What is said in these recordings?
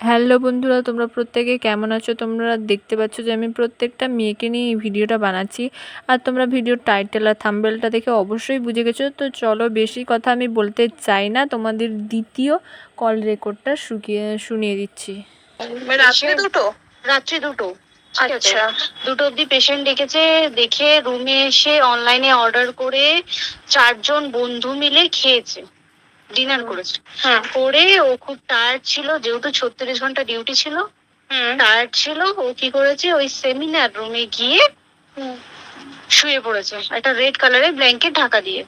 Hello বন্ধুরা, তোমরা প্রত্যেকে কেমন আছো? তোমরা দেখতে পাচ্ছ যে আমি প্রত্যেকটা মেয়েকে নিয়ে এই ভিডিওটা বানাচ্ছি। আর তোমরা ভিডিওর টাইটেল আর থাম্বনেলটা দেখে অবশ্যই বুঝে গেছো। তো চলো, বেশি কথা আমি বলতে চাই না, তোমাদের দ্বিতীয় কল রেকর্ডটা শুনিয়ে দিচ্ছি। রাত্রি দুটো। আচ্ছা, দুটো অব্দি পেশেন্ট ডেকেছে। দেখে রুমে এসে অনলাইনে অর্ডার করে 4 জন বন্ধু মিলে খেয়েছে, ডিনার করেছে। করে ও খুব টায়ার্ড ছিল, যেহেতু 36 ঘন্টা ডিউটি ছিল, টায়ার্ড ছিল। ও কি করেছে, ওই সেমিনার রুমে গিয়ে শুয়ে পড়েছে একটা রেড কালারের ব্ল্যাঙ্কেট ঢাকা দিয়ে।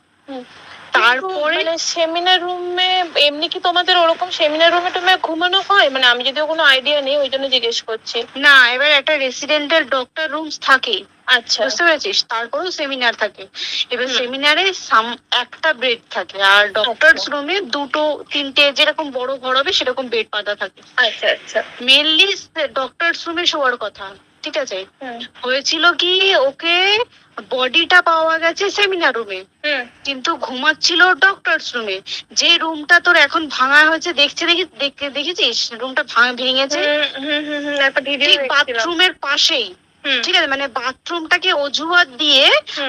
তারপরে সেমিনার রুমে এমনি কি তোমাদের ওরকম সেমিনার রুমে টুমে ঘুমানো হয়? মানে আমি যদিও কোনো আইডিয়া নেই, ওই জন্য জিজ্ঞেস করছি। না, এবার একটা রেসিডেন্টাল ডক্টর রুমস থাকে, আচ্ছা, বুঝতে পেরেছিস? তারপরেও সেমিনার থাকে। এবার সেমিনারে একটা বেড থাকে, আর ডক্টরস রুমে দুটো তিনটে, যেরকম বড় ঘর হবে সেরকম বেড পাতা থাকে। আচ্ছা আচ্ছা। মেনলি ডক্টরস রুমে শোয়ার কথা, ঠিক আছে? হয়েছিল কি, ওকে বডিটা পাওয়া গেছে সেমিনার রুমে, কিন্তু ঘুমাচ্ছিল ডক্টরস রুমে। যে রুমটা তোর এখন ভাঙা হয়েছে, দেখেছিস রুমটা ভেঙেছে ঠিক বাথরুমের পাশেই, ঠিক আছে? মানে বাথরুমটাকে অজুহাত দিয়ে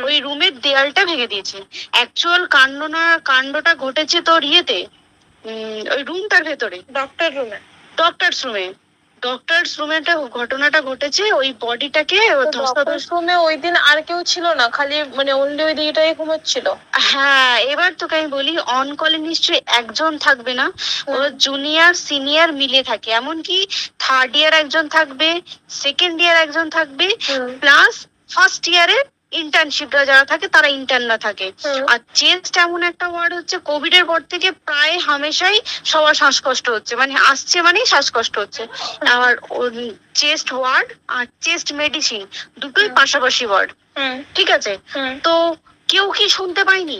ওই রুমের দেয়ালটা ভেঙে দিয়েছে। অ্যাকচুয়াল কাণ্ডটা ঘটেছে তোর ইয়েতে, ওই রুমটার ভেতরে, ডক্টরস রুমে ঘটনাটা ঘটেছে। ওই বডিটাকে রুমে ওই দিন আর কেউ ছিল না, খালি মানে অনলি ওই দিকটাই ঘুমাচ্ছিল? হ্যাঁ, এবার তোকে আমি বলি, অন কলে নিশ্চয়ই একজন থাকবে না, ওর জুনিয়র সিনিয়র মিলে থাকে। এমনকি থার্ড ইয়ার একজন থাকবে, সেকেন্ড ইয়ার একজন থাকবে, প্লাস ফার্স্ট ইয়ারে ইন্টার্নশিপরা যারা থাকে তারা ইন্টার্নরা থাকে। আর চেস্ট এমন একটা ওয়ার্ড হচ্ছে, কোভিড এর পর থেকে প্রায় হামেশাই সবার শ্বাসকষ্ট হচ্ছে, মানে আসছে মানেই শ্বাসকষ্ট হচ্ছে। আর চেস্ট ওয়ার্ড আর চেস্ট মেডিসিন দুটোই পাশাপাশি ওয়ার্ড, ঠিক আছে? তো কেউ কি শুনতে পাইনি?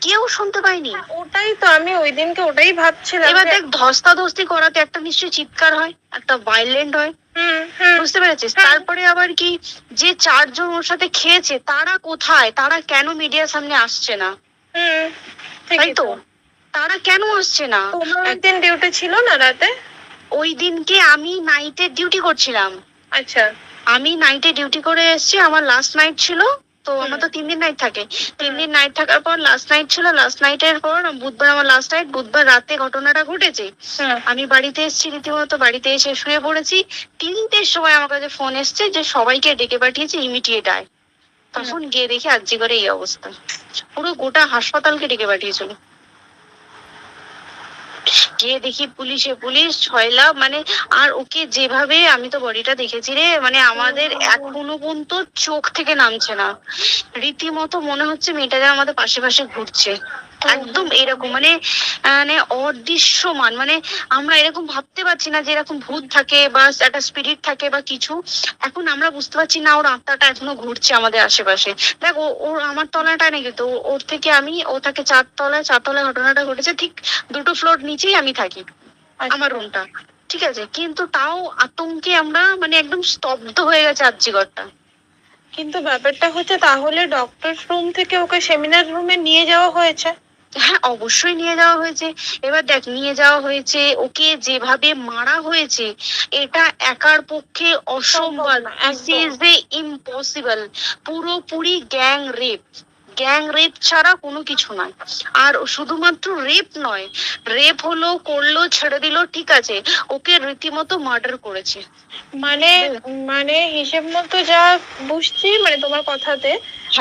কেউ শুনতে পাইনি। ওটাই তো আমি ওই দিনকে ওটাই ভাবছিলাম। এবার দেখ, ধস্তাধস্তি করাতে একটা নিশ্চয়ই চিৎকার হয়, একটা ভাইলেন্ট হয়, বুঝতে পেরেছিস? তারপরে আবার কি, যে 4 জন ওর সাথে খেয়েছে তারা কোথায়? তারা কেন মিডিয়ার সামনে আসছে না? তাই তো, তারা কেন আসছে না? একদিন ডিউটি ছিল না রাতে? ওই দিনকে আমি নাইটে ডিউটি করছিলাম। আচ্ছা, আমি নাইটে ডিউটি করে এসেছি, আমার লাস্ট নাইট ছিল। তো আমার তো 3 দিন নাইট থাকে, 3 দিন নাইট থাকার পর লাস্ট নাইট ছিল। লাস্ট নাইটের পর বুধবার আমার লাস্ট নাইট। বুধবার রাতে ঘটনাটা ঘটেছে। আমি বাড়িতে এসেছি, রীতিমতো বাড়িতে এসে শুয়ে পড়েছি। 3টের সময় আমার কাছে ফোন এসছে যে সবাইকে ডেকে পাঠিয়েছে, ইমিডিয়েট আয়। তখন গিয়ে দেখি আরজি করে এই অবস্থা, পুরো গোটা হাসপাতালকে ডেকে পাঠিয়েছিল। গিয়ে দেখি পুলিশ ছয়লা, মানে আর ওকে যেভাবে, আমি তো বডিটা দেখেছি রে, মানে আমাদের এখনো পর্যন্ত চোখ থেকে নামছে না। রীতিমতো মনে হচ্ছে মেয়েটা যেন আমাদের পাশে পাশে ঘুরছে, একদম এরকম, মানে মানে অদৃশ্যমান। মানে আমরা এরকম ভাবতে পারছি না যে এরকম ভূত থাকে বা একটা স্পিরিট থাকে বা কিছু। এখন আমরা বুঝতে পারছি না ওর আত্মাটা এখনো ঘুরছে আমাদের আশেপাশে। দেখ, ওর আমার তলাটা নেই, কিন্তু ওর থেকে ও থাকে 4তলায় ঘটনাটা ঘটেছে। ঠিক 2টো ফ্লোর নিচেই আমি থাকি, আমার রুমটা, ঠিক আছে? কিন্তু তাও আতঙ্কে আমরা মানে একদম স্তব্ধ হয়ে গেছে আরজিগরটা। কিন্তু ব্যাপারটা হচ্ছে, তাহলে ডক্টর রুম থেকে ওকে সেমিনার রুমে নিয়ে যাওয়া হয়েছে? হ্যাঁ, অবশ্যই নিয়ে যাওয়া হয়েছে। এবার দেখ, নিয়ে যাওয়া হয়েছে, ওকে যেভাবে মারা হয়েছে এটা একার পক্ষে অসম্ভব, ইম্পসিবল। পুরোপুরি গ্যাং রেপ ছাড়া কোনো কিছু নয়। আর শুধুমাত্র রেপ নয়, রেপ করলো ছেড়ে দিল, ঠিক আছে, ওকে রীতিমতো মার্ডার করেছে। মানে হিসেব মতো যা বুঝছি, মানে তোমার কথাতে,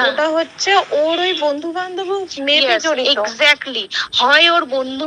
ওটা হচ্ছে ওর ওই বন্ধু বান্ধব মেয়েতে জড়িত। এক্স্যাক্টলি, হয় ওর বন্ধু